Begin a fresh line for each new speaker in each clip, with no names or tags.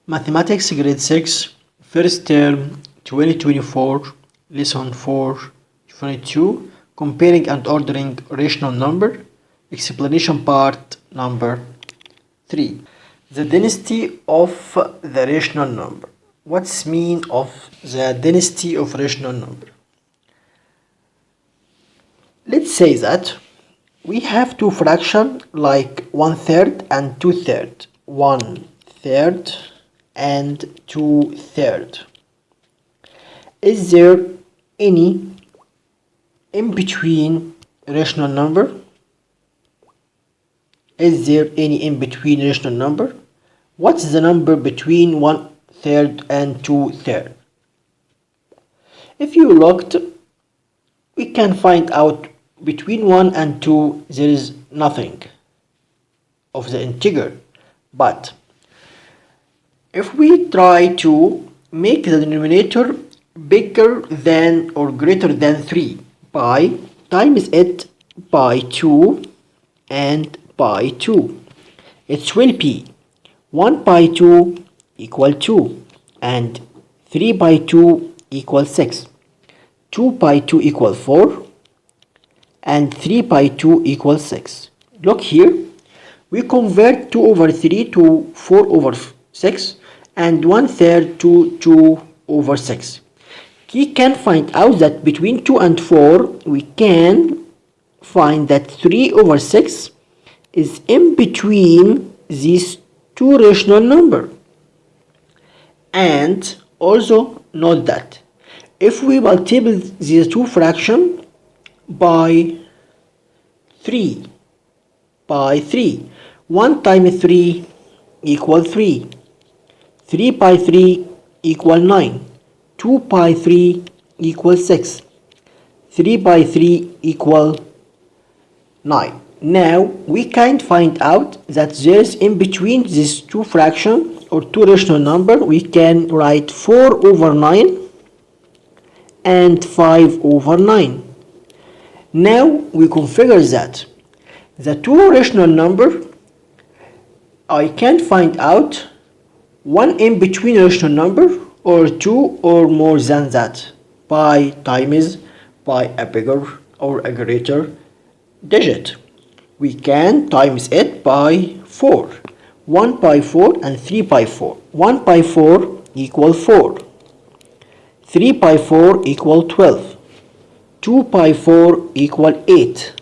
Mathematics Grade 6 First Term 2024 Lesson 4 22 Comparing and Ordering Rational Number Explanation Part Number 3 The density of the rational number. What's mean of the density of rational number? Let's say that we have two fractions like 1/3 and 2/3. 1/3 and 2/3. Is there any in between rational number? Is there any in between rational number? What's the number between 1/3 and 2/3? If you looked, we can find out between 1 and 2 there is nothing of the integer, but if we try to make the denominator bigger than or greater than 3 by times it by 2 and by 2, it will be 1 by 2 equal 2 and 3 by 2 equal 6, 2 by 2 equal 4 and 3 by 2 equals 6. Look here, we convert 2 over 3 to 4 over 6 and 1/3 to 2 over 6. We can find out that between 2 and 4 we can find that 3 over 6 is in between these two rational numbers. And also note that if we multiply these two fractions by 3, 1 times 3 equal 3, 3 by 3 equal 9, 2 by 3 equal 6, 3 by 3 equal 9. Now we can find out that there is in between these two fractions or two rational numbers. We can write 4 over 9 and 5 over 9. Now we configure that the two rational number, I can find out one in between rational number or two or more than that by times by a bigger or a greater digit. We can times it by 4, 1 by 4 and 3 by 4. 1 by 4 equal 4, 3 by 4 equal 12, 2 by 4 equal 8,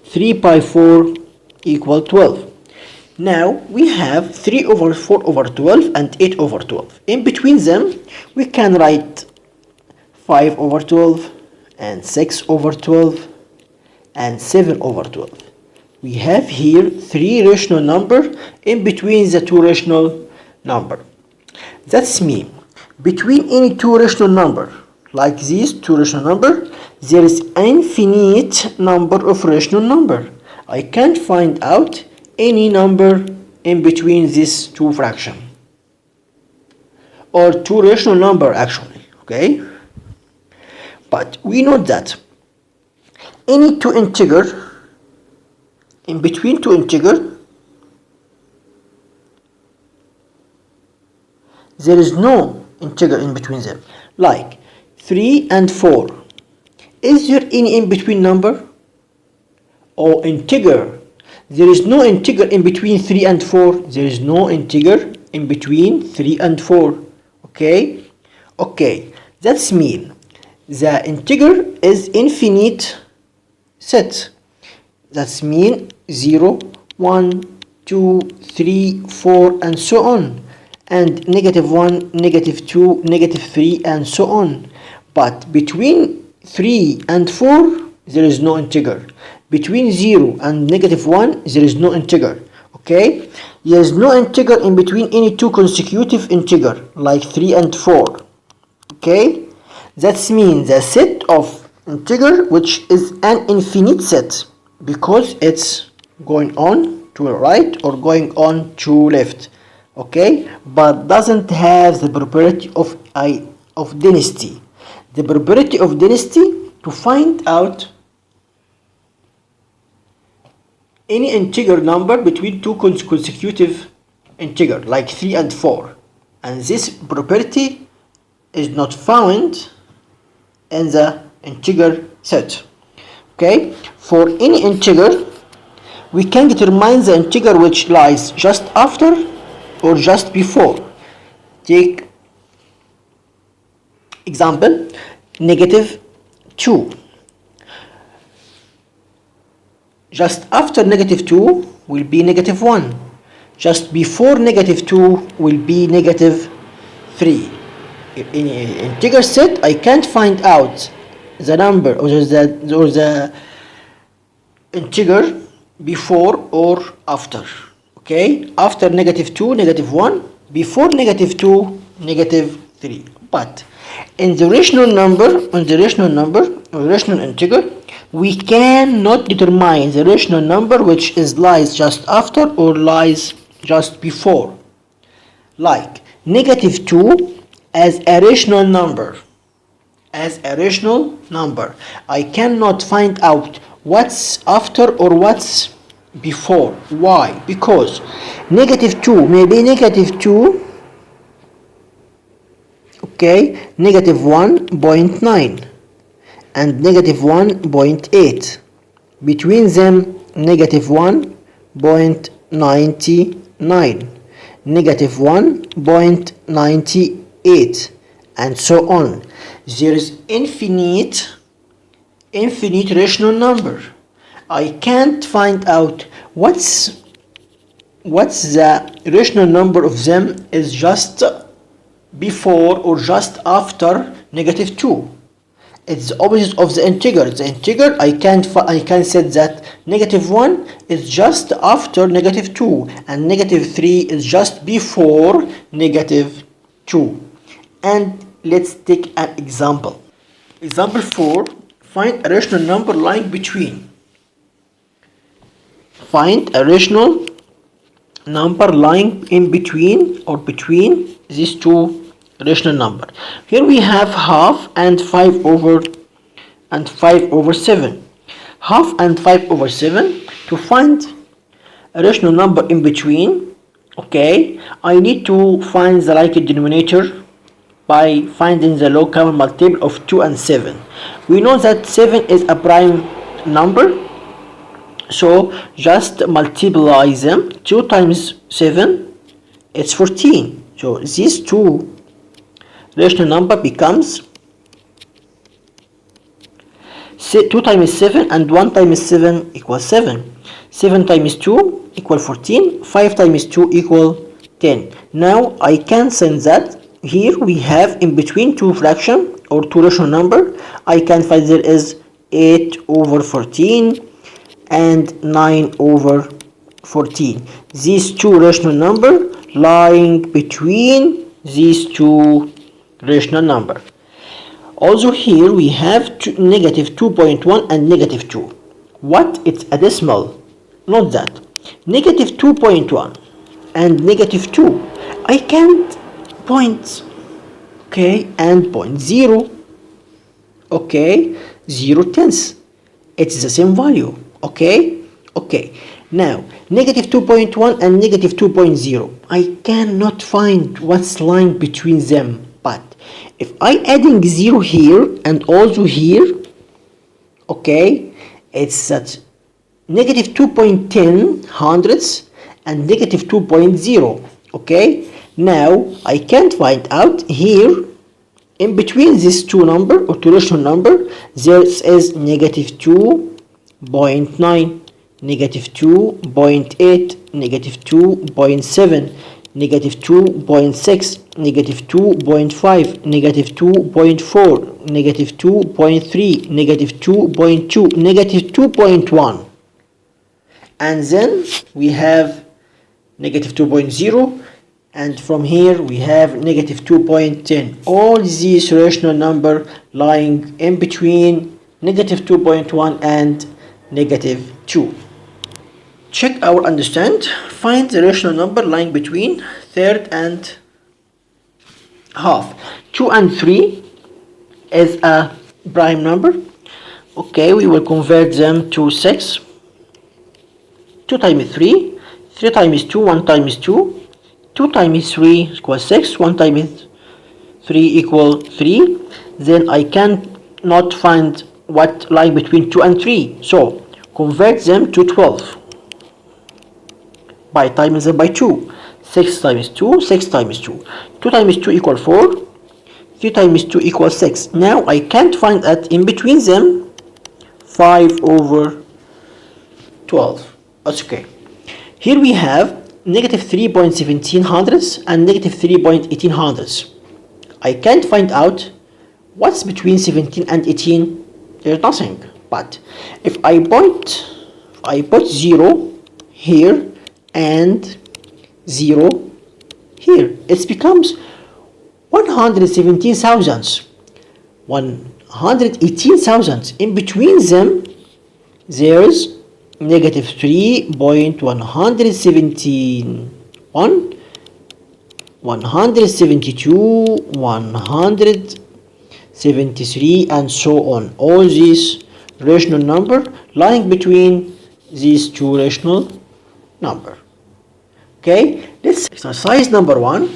3 by 4 equal 12. Now we have 3 over 4 over 12 and 8 over 12. In between them we can write 5 over 12 and 6 over 12 and 7 over 12. We have here three rational numbers in between the two rational numbers. That's mean between any two rational numbers like these two rational numbers, there is infinite number of rational numbers. I can't find out any number in between these two fractions or two rational number actually, okay? But we know that any two integer in between two integer, there is no integer in between them, like 3 and 4. Is there any in between number or integer? There is no integer in between 3 and 4. There is no integer in between 3 and 4. Okay? Okay. That's mean the integer is infinite set. That's mean 0, 1, 2, 3, 4 and so on. And -1, -2, -3 and so on. But between 3 and 4 there is no integer. Between 0 and -1 there is no integer. Okay, there is no integer in between any two consecutive integer like 3 and 4. Okay, that means the set of integer which is an infinite set because it's going on to the right or going on to left. Okay, but doesn't have the property of density. The property of density to find out any integer number between two consecutive integer like 3 and 4. and this property is not found in the integer set. Okay, for any integer we can determine the integer which lies just after or just before. Take example, -2. Just after -2 will be -1. Just before -2 will be -3. In an integer set, I can't find out the number or the integer before or after. Okay, after -2, -1, before -2, -3. But in the rational integer, we cannot determine the rational number which lies just after or lies just before. Like -2 as a rational number. I cannot find out what's after or what's before. Why? Because -2 may be -2, okay, -1.9 and -1.8. Between them, -1.99, -1.98, and so on. There is infinite rational number. I can't find out what's the rational number of them is just before or just after -2. It's the opposite of the integer. The integer I can set that -1 is just after -2 and -3 is just before -2. And let's take an example. Example 4. Find a rational number lying between. Find a rational number lying in between or between these two rational number. Here we have half and 5 over 7. Half and 5 over 7. To find a rational number in between, okay, I need to find the like denominator by finding the log common multiple of 2 and 7. We know that 7 is a prime number, so just multiply them. 2 times 7, it's 14. So these two rational number becomes 2 times 7 and 1 times 7 equals 7. 7 times 2 equal 14. 5 times 2 equal 10. Now I can send that. Here we have in between two fraction or two rational number. I can find there is 8 over 14 and 9 over 14. These two rational number lying between these two rational number. Also here we have -2.1 and -2. What? It's a decimal. Not that. -2.1 and -2. I can't points, okay, and 0.0, okay, 0/10. It's the same value, okay. Now -2.1 and -2.0, I cannot find what's lying between them. But if I adding 0 here and also here, okay, it's that -2.10 hundredths and -2.0, okay. Now I can't find out here in between these two number or two rational number. There is -2.9, -2.8, -2.7, -2.6, -2.5, -2.4, -2.3, -2.2, -2.1, and then we have -2.0. And from here we have -2.10. All these rational number lying in between -2.1 and -2. Check our understand. Find the rational number lying between third and half. 2 and 3 is a prime number. Okay, we will convert them to 6. 2 times 3, 3 times 2, 1 times 2. 2 times 3 equals 6, 1 times 3 equals 3. Then I cannot find what lie between 2 and 3. So convert them to 12 by times them by 2. 6 times 2, 6 times 2. 2 times 2 equals 4. 3 times 2 equals 6. Now I can't find that in between them 5 over 12. That's okay. Here we have negative 3.17 hundredths and negative 3.18 hundredths. I can't find out what's between 17 and 18. There's nothing. But if I put 0 here and 0 here, it becomes 117 thousandths, 118 thousandths. In between them, there's negative 3.171, 172, 173, and so on. All these rational number lying between these two rational number. Okay, let's exercise number 1.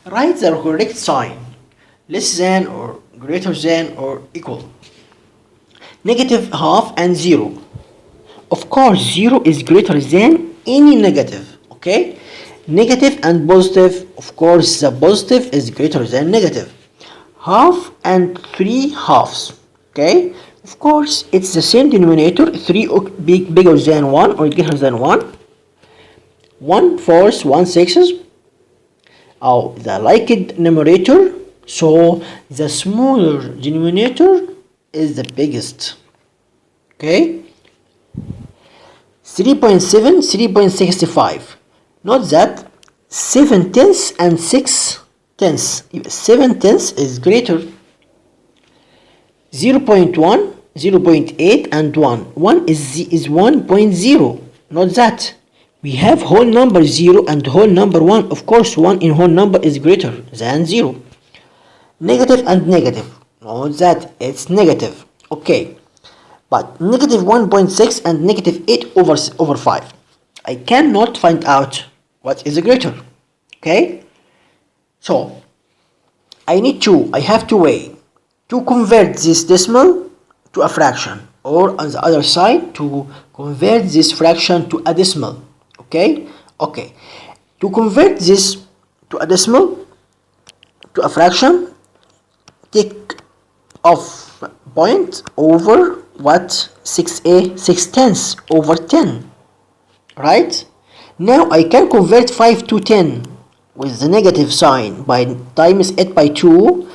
Write the correct sign, less than or greater than or equal. Negative half and 0. Of course 0 is greater than any negative. Okay, negative and positive, of course the positive is greater than negative. Half and 3 halves. Okay, of course it's the same denominator, 3 bigger than 1 or greater than 1. 1/4, 1/6. Oh, the liked numerator, so the smaller denominator is the biggest. Okay, 3.7, 3.65. Note that 7/10 and 6/10. 7/10 is greater. 0.1, 0.8 and 1. 1 is 1.0. Note that we have whole number 0 and whole number 1. Of course 1 in whole number is greater than 0. Negative and negative. Note that it's negative. Okay, but negative 1.6 and negative 8 over 5. I cannot find out what is greater. Okay, so I have to way to convert this decimal to a fraction, or on the other side to convert this fraction to a decimal. Okay, to convert this to a decimal to a fraction, take off point over what 6/10 over 10. Right, now I can convert 5 to 10 with the negative sign by times 8 by 2.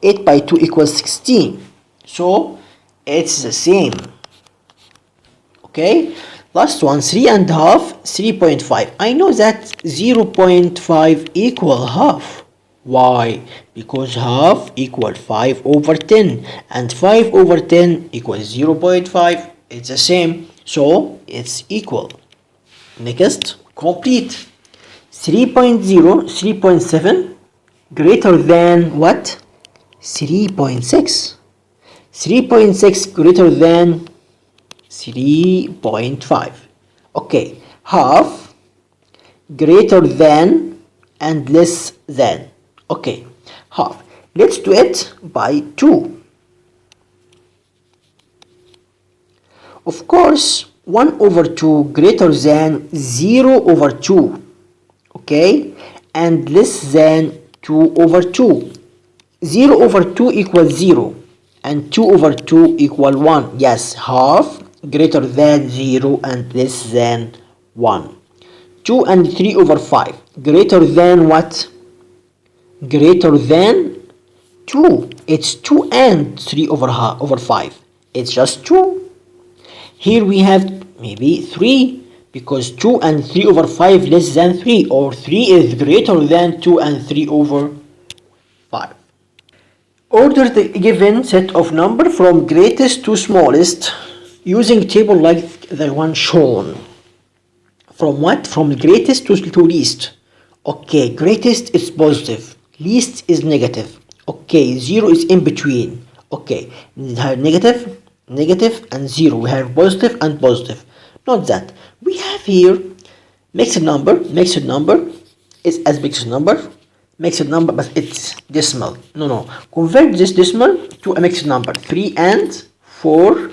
8 by 2 equals 16, so it's the same. Okay, last one, 3.5, 3.5. I know that 0.5 equal half. Why? Because half equal 5 over 10 and 5 over 10 equals 0.5. It's the same, so it's equal. Next, complete. 3.0, 3.7 greater than what? 3.6. 3.6 greater than 3.5. Okay, half, greater than, and less than. Okay, half. Let's do it by 2. Of course 1 over 2 greater than 0 over 2. Okay, and less than 2 over 2. 0 over 2 equals 0 and 2 over 2 equal 1. Yes, half greater than 0 and less than 1. 2 and 3 over 5 greater than what? Greater than 2. It's 2 and 3 over 5. It's just 2. Here we have maybe 3, because 2 and 3 over 5 less than 3, or 3 is greater than 2 and 3 over 5. Order the given set of number from greatest to smallest using table like the one shown. From what? From greatest to least. Okay, greatest is positive, least is negative. Okay, 0 is in between. Okay, we have negative, negative, and 0. We have positive and positive. Note that we have here mixed number is as mixed number, but it's decimal. No, convert this decimal to a mixed number. 3 and 4,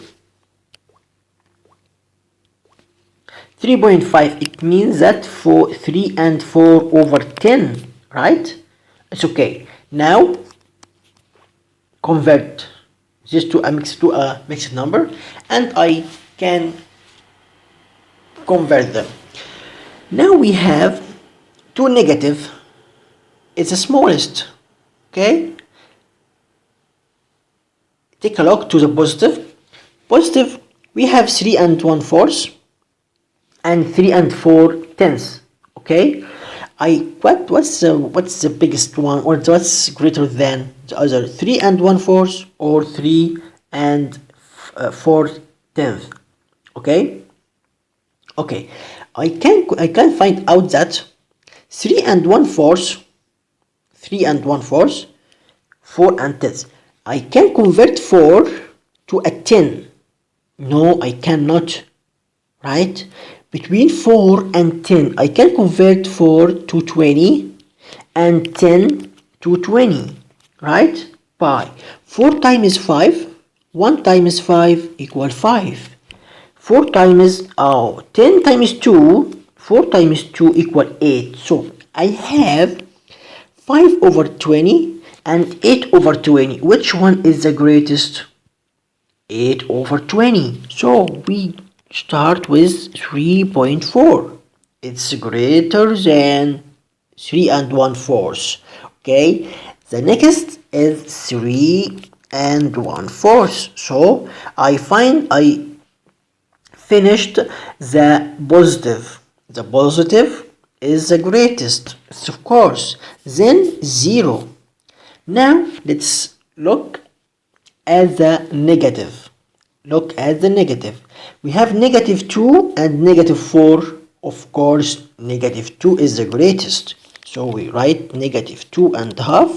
3.5. It means that for 3 and 4 over 10, right? It's okay. Now convert this to a mixed number, and I can convert them. Now we have two negative. It's the smallest. Okay, take a look to the positive. We have 3 and 1/4 and 3 and 4/10. Okay, what's the biggest one, or what's greater than the other? 3 and 1/4 or 3 and 4/10? Okay, I can find out that 3 and 1/4, 4 and 10. I can convert 4 to a 10. No, I cannot. Right? Between 4 and 10, I can convert 4 to 20 and 10 to 20. Right? By 4 times 5, 1 times 5 equal 5. 4 times 10 times 2, 4 times 2 equal 8. So I have 5 over 20 and 8 over 20. Which one is the greatest? 8 over 20. So we start with 3.4. It's greater than 3 and 1/4. Okay, the next is 3 and 1/4. So I finished the positive. The positive is the greatest, of course. Then 0. Now let's look at the negative. We have -2 and -4. Of course, -2 is the greatest. So we write -2.5,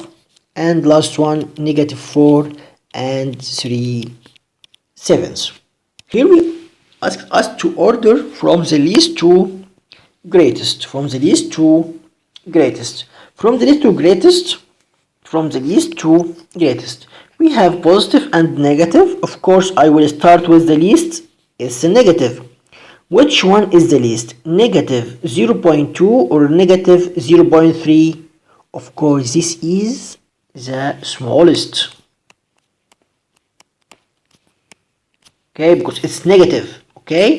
and last one -4 and 3/7. Here we ask us to order from the least to greatest. From the least to greatest, we have positive and negative. Of course, I will start with the least. It's the negative. Which one is the least? Negative 0.2 or negative 0.3? Of course, this is the smallest. Okay, because it's negative. Okay,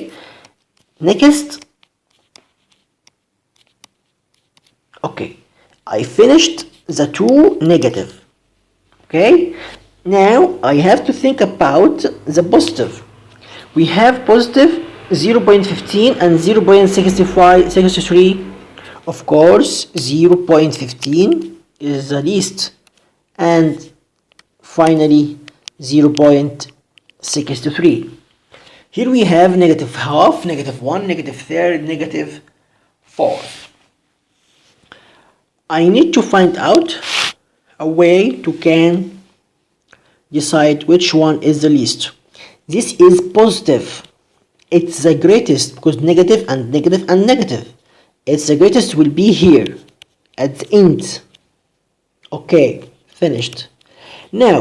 next. Okay, I finished the two negative. Okay, now I have to think about the positive. We have positive 0.15 and 0.63. Of course, 0.15 is the least, and finally 0.63. Here we have -1/2, -1, -3, -4. I need to find out a way to can decide which one is the least. This is positive. It's the greatest because negative and negative and negative. It's the greatest will be here at the end. Okay, finished. Now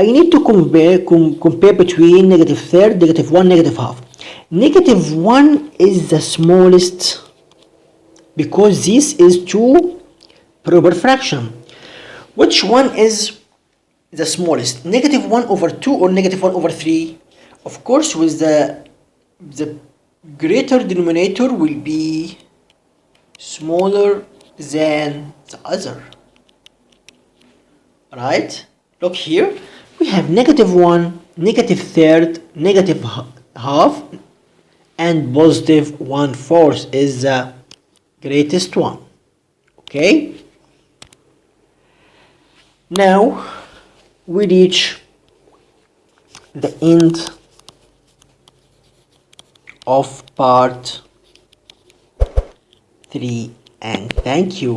I need to compare between -3, -1, -1/2. -1 is the smallest because this is two proper fraction. Which one is the smallest? -1/2 or -1/3? Of course, with the greater denominator will be smaller than the other. Right? Look here. We have -1, -3, -1/2, and positive 1/4 is the greatest one. Okay? Now we reach the end of part 3, and thank you.